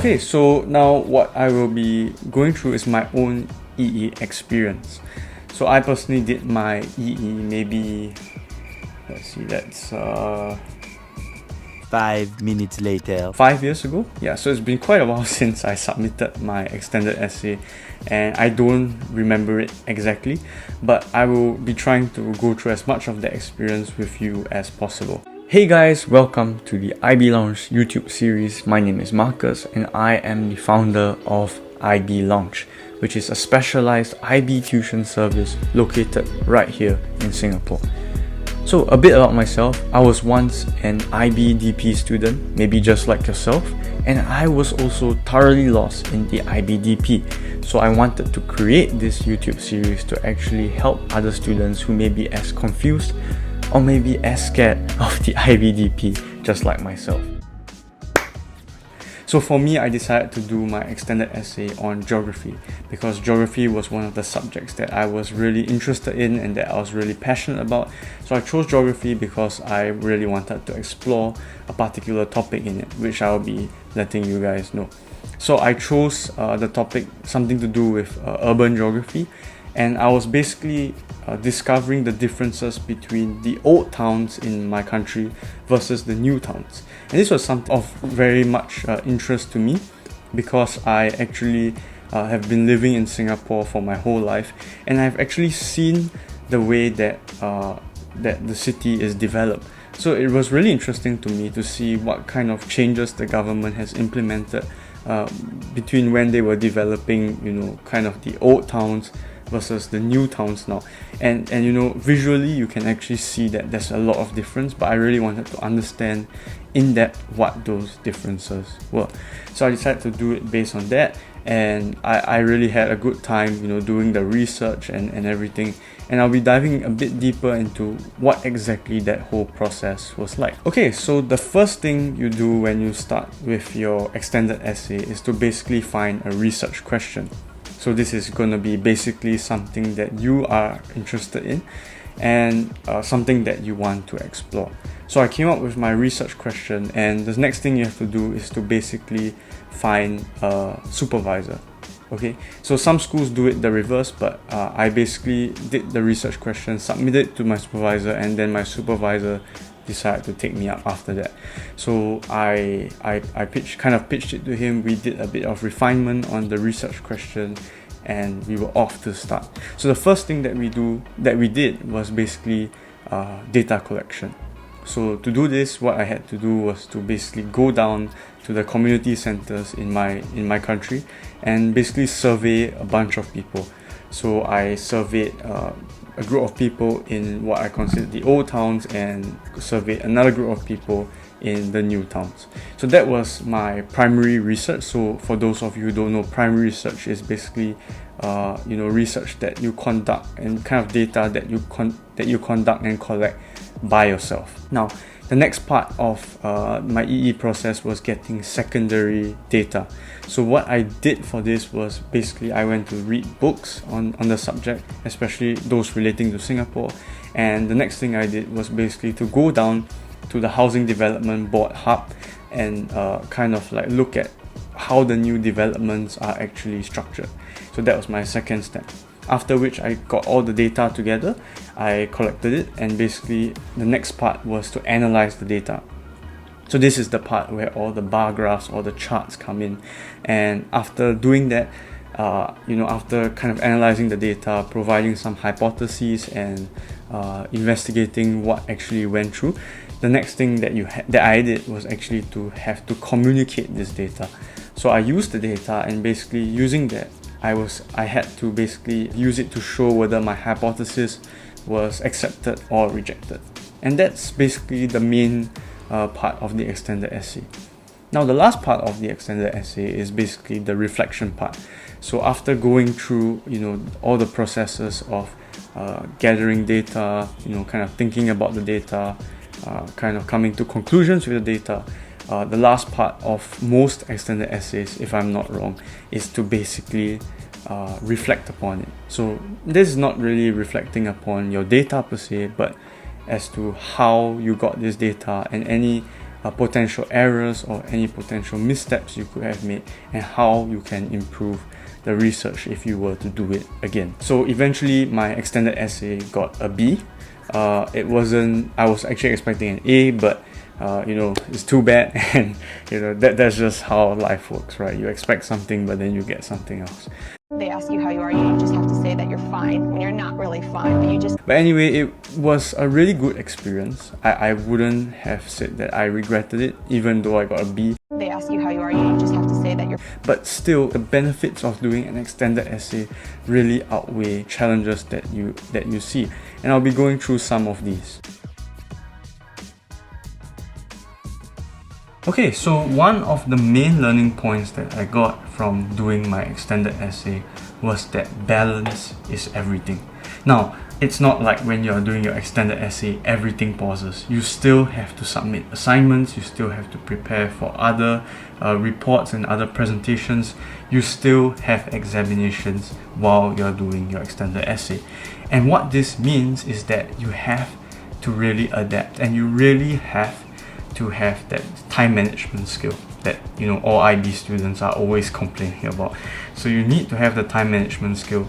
Okay, so now what I will be going through is my own EE experience. So I personally did my EE maybe, let's see, that's 5 minutes later. 5 years ago. Yeah, so it's been quite a while since I submitted my extended essay, and I don't remember it exactly, but I will be trying to go through as much of the experience with you as possible. Hey guys, welcome to the IB Lounge YouTube series. My name is Marcus and I am the founder of IB Lounge, which is a specialized IB tuition service located right here in Singapore. So a bit about myself, I was once an IBDP student, maybe just like yourself, and I was also thoroughly lost in the IBDP. So I wanted to create this YouTube series to actually help other students who may be as confused or maybe as scared of the IBDP, just like myself. So for me, I decided to do my extended essay on geography because geography was one of the subjects that I was really interested in and that I was really passionate about. So I chose geography because I really wanted to explore a particular topic in it, which I'll be letting you guys know. So I chose the topic something to do with urban geography, and I was basically discovering the differences between the old towns in my country versus the new towns. And this was something of very much interest to me because I actually have been living in Singapore for my whole life, and I've actually seen the way that the city is developed. So it was really interesting to me to see what kind of changes the government has implemented between when they were developing, kind of the old towns versus the new towns now, and visually you can actually see that there's a lot of difference, but I really wanted to understand in depth what those differences were. So I decided to do it based on that, and I really had a good time doing the research and everything, and I'll be diving a bit deeper into what exactly that whole process was like. Okay, so the first thing you do when you start with your extended essay is to basically find a research question. So this is going to be basically something that you are interested in and something that you want to explore. So I came up with my research question, and the next thing you have to do is to basically find a supervisor. Okay, so some schools do it the reverse, but I basically did the research question, submitted it to my supervisor, and then my supervisor decided to take me up after that. So I pitched it to him. We did a bit of refinement on the research question, and we were off to start. So the first thing that we did was basically data collection. So to do this, what I had to do was to basically go down to the community centers in my country and basically survey a bunch of people. So I surveyed a group of people in what I consider the old towns and surveyed another group of people in the new towns. So that was my primary research. So for those of you who don't know, primary research is basically research that you conduct and kind of data that you conduct and collect by yourself. Now, the next part of my EE process was getting secondary data. So what I did for this was basically I went to read books on the subject, especially those relating to Singapore. And the next thing I did was basically to go down to the Housing Development Board hub and kind of like look at how the new developments are actually structured. So that was my second step. After which I got all the data together, I collected it, and basically the next part was to analyze the data. So this is the part where all the bar graphs or the charts come in, and after doing that, after kind of analyzing the data, providing some hypotheses and investigating what actually went through, the next thing that I did was actually to have to communicate this data. So I used the data, and basically using that, I had to basically use it to show whether my hypothesis was accepted or rejected. And that's basically the main part of the extended essay. Now the last part of the extended essay is basically the reflection part. So after going through all the processes of gathering data, kind of thinking about the data, kind of coming to conclusions with the data, the last part of most extended essays, if I'm not wrong, is to basically reflect upon it. So this is not really reflecting upon your data per se, but as to how you got this data and any potential errors or any potential missteps you could have made, and how you can improve the research if you were to do it again. So eventually my extended essay got a B. I was actually expecting an A, but it's too bad. And that's just how life works, right? You expect something, but then you get something else. They ask you how you are, you just have to say that you're fine when you're not really fine, But anyway, it was a really good experience. I wouldn't have said that I regretted it, even though I got a B. They ask you how you are, you just have to say that you're... But still, the benefits of doing an extended essay really outweigh challenges that you see. And I'll be going through some of these. Okay, so one of the main learning points that I got from doing my extended essay was that balance is everything. Now, it's not like when you're doing your extended essay, everything pauses. You still have to submit assignments, you still have to prepare for other reports and other presentations, you still have examinations while you're doing your extended essay. And what this means is that you have to really adapt, and you really have to have that time management skill that all IB students are always complaining about. So you need to have the time management skill,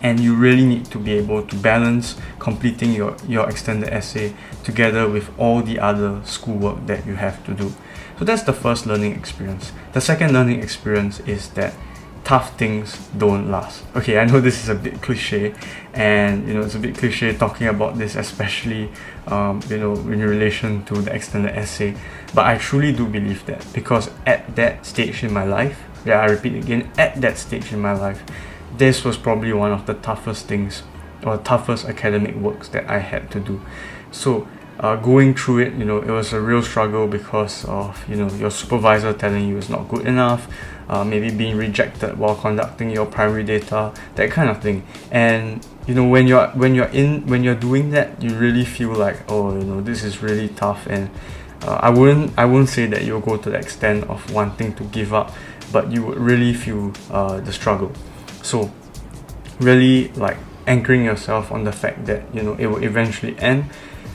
and you really need to be able to balance completing your extended essay together with all the other schoolwork that you have to do. So that's the first learning experience. The second learning experience is that tough things don't last. Okay, I know this is a bit cliche, and it's a bit cliche talking about this, especially in relation to the extended essay, but I truly do believe that, because at that stage in my life, I repeat again, at that stage in my life, this was probably one of the toughest things, or toughest academic works that I had to do. So going through it, it was a real struggle because of your supervisor telling you it's not good enough, maybe being rejected while conducting your primary data, that kind of thing. And when you're doing that, you really feel like, this is really tough. And I wouldn't say that you'll go to the extent of wanting to give up, but you would really feel the struggle. So really like anchoring yourself on the fact that it will eventually end,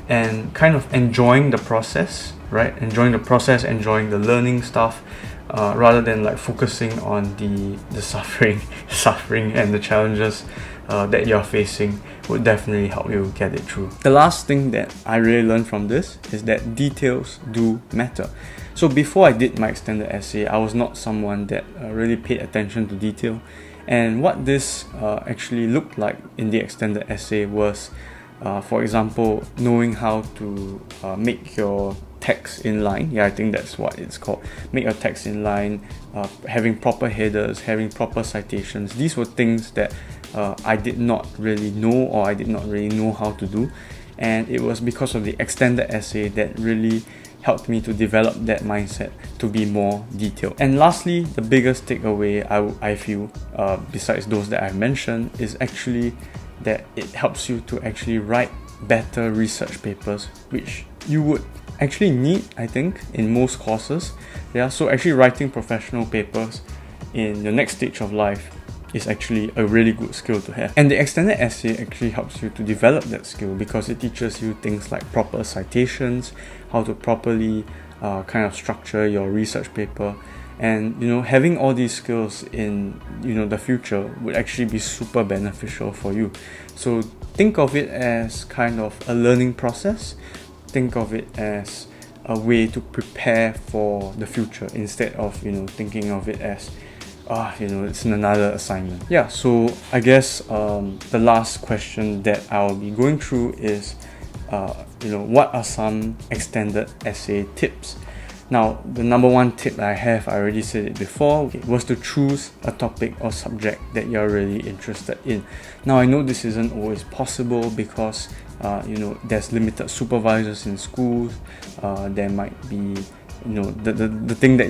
and kind of enjoying the process, right? Enjoying the process, enjoying the learning stuff, rather than like focusing on the suffering and the challenges that you're facing would definitely help you get it through. The last thing that I really learned from this is that details do matter. So before I did my extended essay, I was not someone that really paid attention to detail. And what this actually looked like in the extended essay was, for example, knowing how to make your text inline. I think that's what it's called. Make your text inline, having proper headers, having proper citations. These were things that I did not really know, or I did not really know how to do. And it was because of the extended essay that really helped me to develop that mindset to be more detailed. And lastly, the biggest takeaway I feel, besides those that I've mentioned, is actually that it helps you to actually write better research papers, which you would actually need, I think, in most courses. So actually writing professional papers in your next stage of life is actually a really good skill to have. And the extended essay actually helps you to develop that skill, because it teaches you things like proper citations, how to properly kind of structure your research paper. And having all these skills in the future would actually be super beneficial for you. So think of it as kind of a learning process. Think of it as a way to prepare for the future, instead of thinking of it as it's another assignment. So I guess the last question that I'll be going through is what are some extended essay tips? Now, the number one tip I have, I already said it before, was to choose a topic or subject that you're really interested in. Now, I know this isn't always possible because there's limited supervisors in schools. There might be the thing that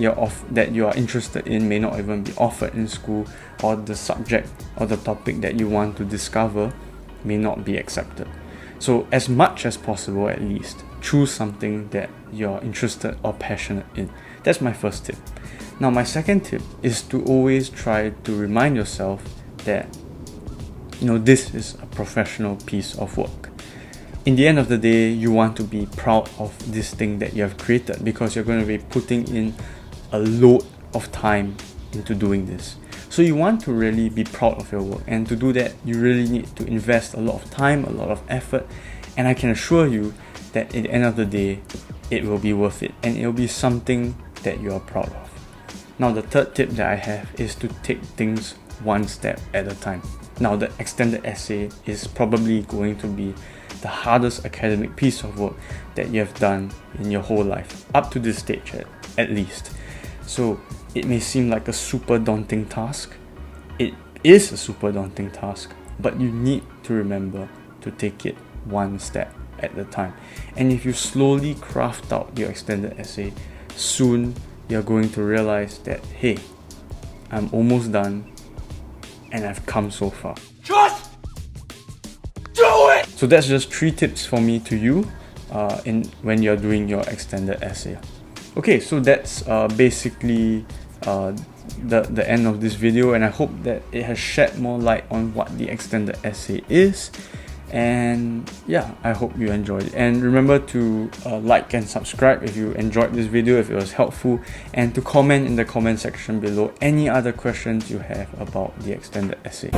you are interested in may not even be offered in school, or the subject or the topic that you want to discover may not be accepted. So as much as possible, at least, choose something that you're interested or passionate in. That's my first tip. Now, my second tip is to always try to remind yourself that this is a professional piece of work. in the end of the day, you want to be proud of this thing that you have created, because you're going to be putting in a load of time into doing this. So you want to really be proud of your work, and to do that, you really need to invest a lot of time, a lot of effort, and I can assure you that at the end of the day, it will be worth it, and it will be something that you are proud of. Now, the third tip that I have is to take things one step at a time. Now, the extended essay is probably going to be the hardest academic piece of work that you have done in your whole life, up to this stage at least. So it may seem like a super daunting task. It is a super daunting task, but you need to remember to take it one step at a time. And if you slowly craft out your extended essay, soon you're going to realize that, hey, I'm almost done and I've come so far. Just do it! So that's just 3 tips for me to you when you're doing your extended essay. Okay, so that's basically the end of this video, and I hope that it has shed more light on what the extended essay is. And yeah, I hope you enjoyed it, and remember to like and subscribe if you enjoyed this video, if it was helpful, and to comment in the comment section below any other questions you have about the extended essay.